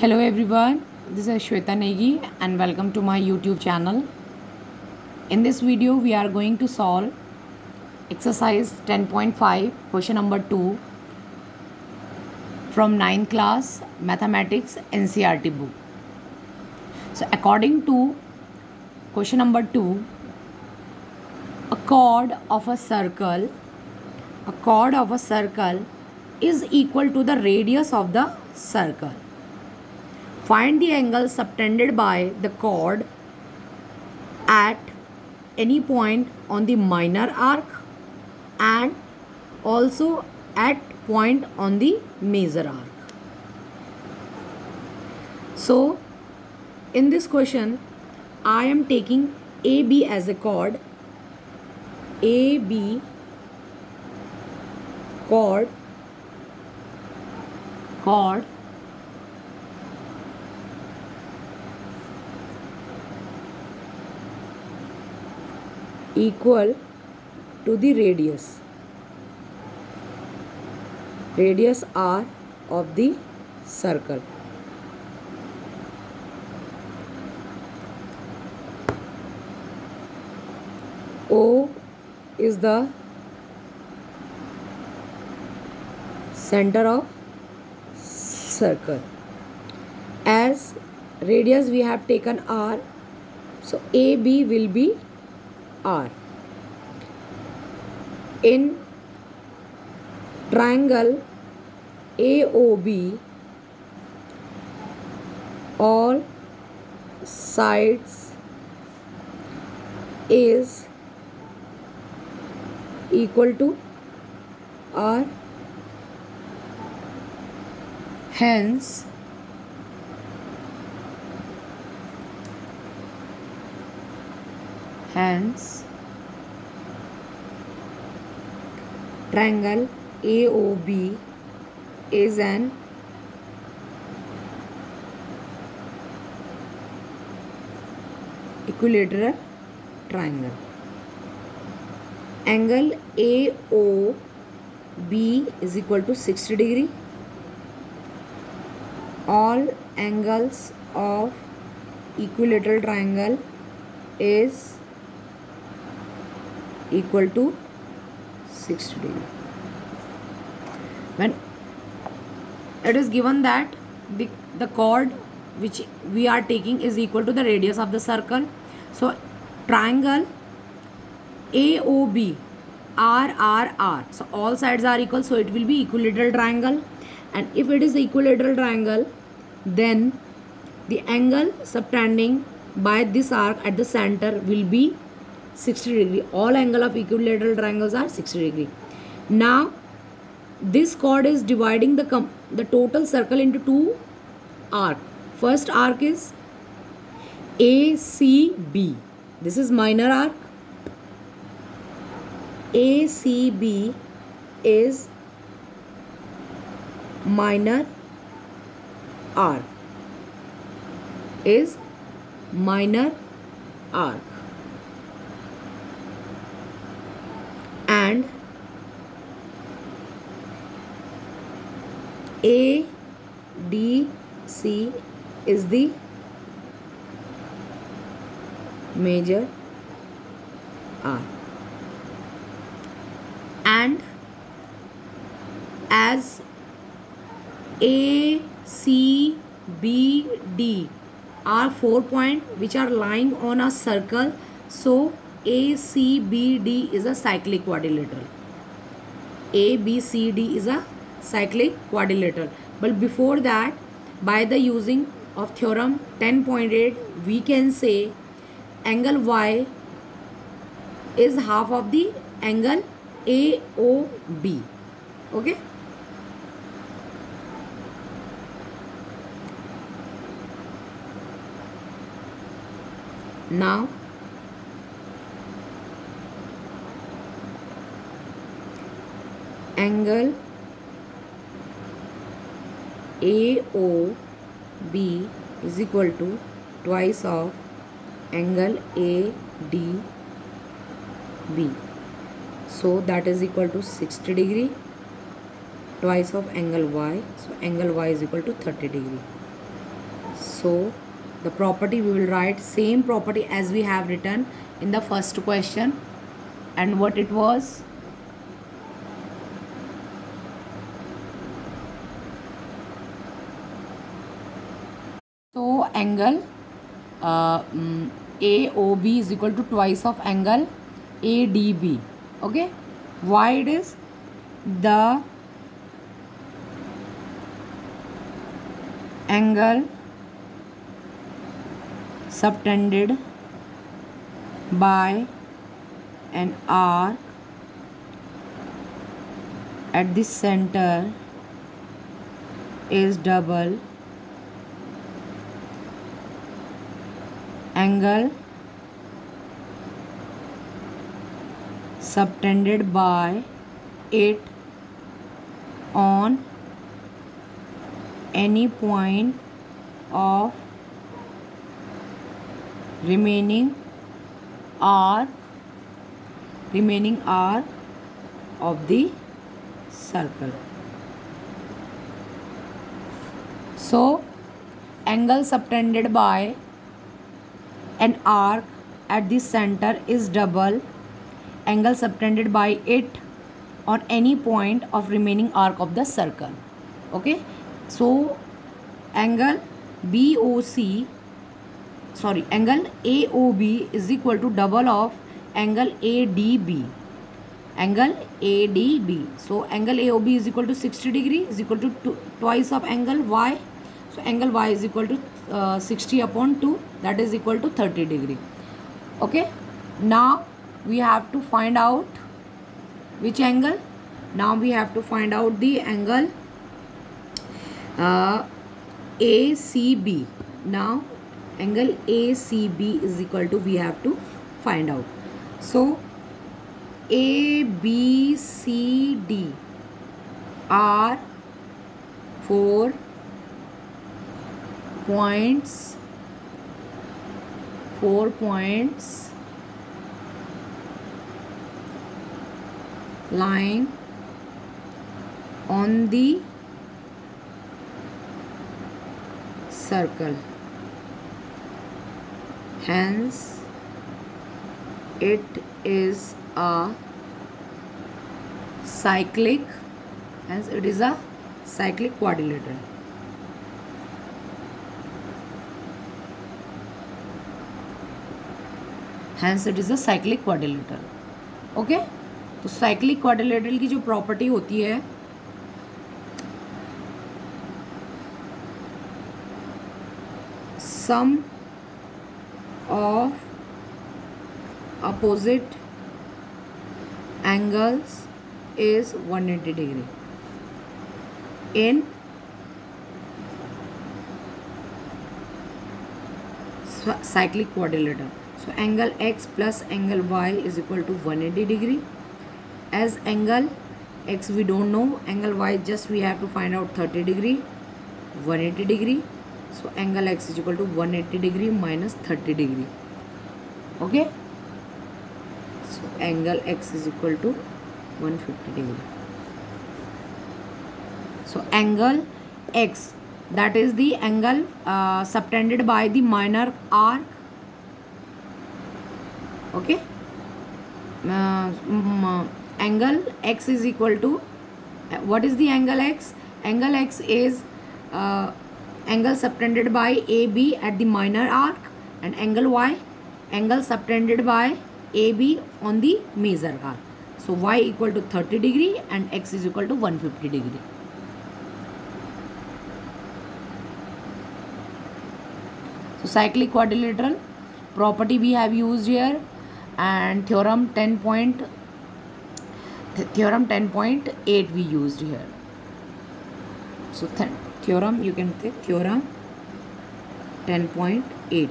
Hello everyone, this is Shweta Negi and welcome to my YouTube channel. In this video we are going to solve exercise 10.5 question number 2 from 9th class mathematics NCERT book. So according to question number 2, a chord of a circle is equal to the radius of the circle. Find the angle subtended by the chord at any point on the minor arc and also at point on the major arc. So in this question I am taking AB as a chord. AB chord equal to the radius r of the circle. O is the center of circle. As radius we have taken r, so AB will be R. In triangle AOB, all sides is equal to R. Hence, triangle AOB is an equilateral triangle. Angle AOB is equal to 60 degree. All angles of equilateral triangle is equal to 60 degree. When it is given that the chord which we are taking is equal to the radius of the circle, so triangle AOB R, so all sides are equal, so it will be equilateral triangle. And if it is equilateral triangle, then the angle subtending by this arc at the center will be 60 degree. All angle of equilateral triangles are 60 degree. Now this chord is dividing the total circle into two arcs. First arc is ACB. This is minor arc. ACB is minor arc. And ADC is the major arc. And as ACBD are 4 points which are lying on a circle, so ACBD is a cyclic quadrilateral. ABCD is a cyclic quadrilateral. But before that, by the using of theorem 10.8, we can say angle Y is half of the angle AOB. Okay. Now angle AOB is equal to twice of angle ADB. So that is equal to 60 degree twice of angle y. So angle y is equal to 30 degree. So the property we will write same property as we have written in the first question. And what it was? So angle AOB is equal to twice of angle ADB. Okay, why it is? The angle subtended by an arc at the center is double angle subtended by it on any point of remaining arc of the circle. So angle subtended by an arc at the center is double angle subtended by it on any point of remaining arc of the circle. Okay, so angle angle AOB is equal to double of angle ADB. So angle AOB is equal to 60 degree is equal to twice of angle Y. So angle Y is equal to 60 upon 2, that is equal to 30 degree. Okay, now we have to find out which angle. Now we have to find out the angle ACB. Now angle ACB is equal to, we have to find out. So ABCD are 4 points lying on the circle. Hence it is a cyclic quadrilateral. Hence it is a cyclic quadrilateral. Okay, तो cyclic quadrilateral की जो property होती है, sum of opposite angles is 180 degree in cyclic quadrilateral. So angle X plus angle Y is equal to 180 degree. As angle X we don't know, angle Y just we have to find out 30 degree, 180 degree. So angle X is equal to 180 degree minus 30 degree. Okay, so angle X is equal to 150 degree. So angle X, that is the angle subtended by the minor arc. Okay, angle X is equal to, what is the angle X? Angle X is angle subtended by AB at the minor arc, and angle Y, angle subtended by AB on the major arc. So Y equal to 30 degree and X is equal to 150 degree. So cyclic quadrilateral property we have used here, and theorem 10.8 we used here. So theorem, you can take theorem 10.8.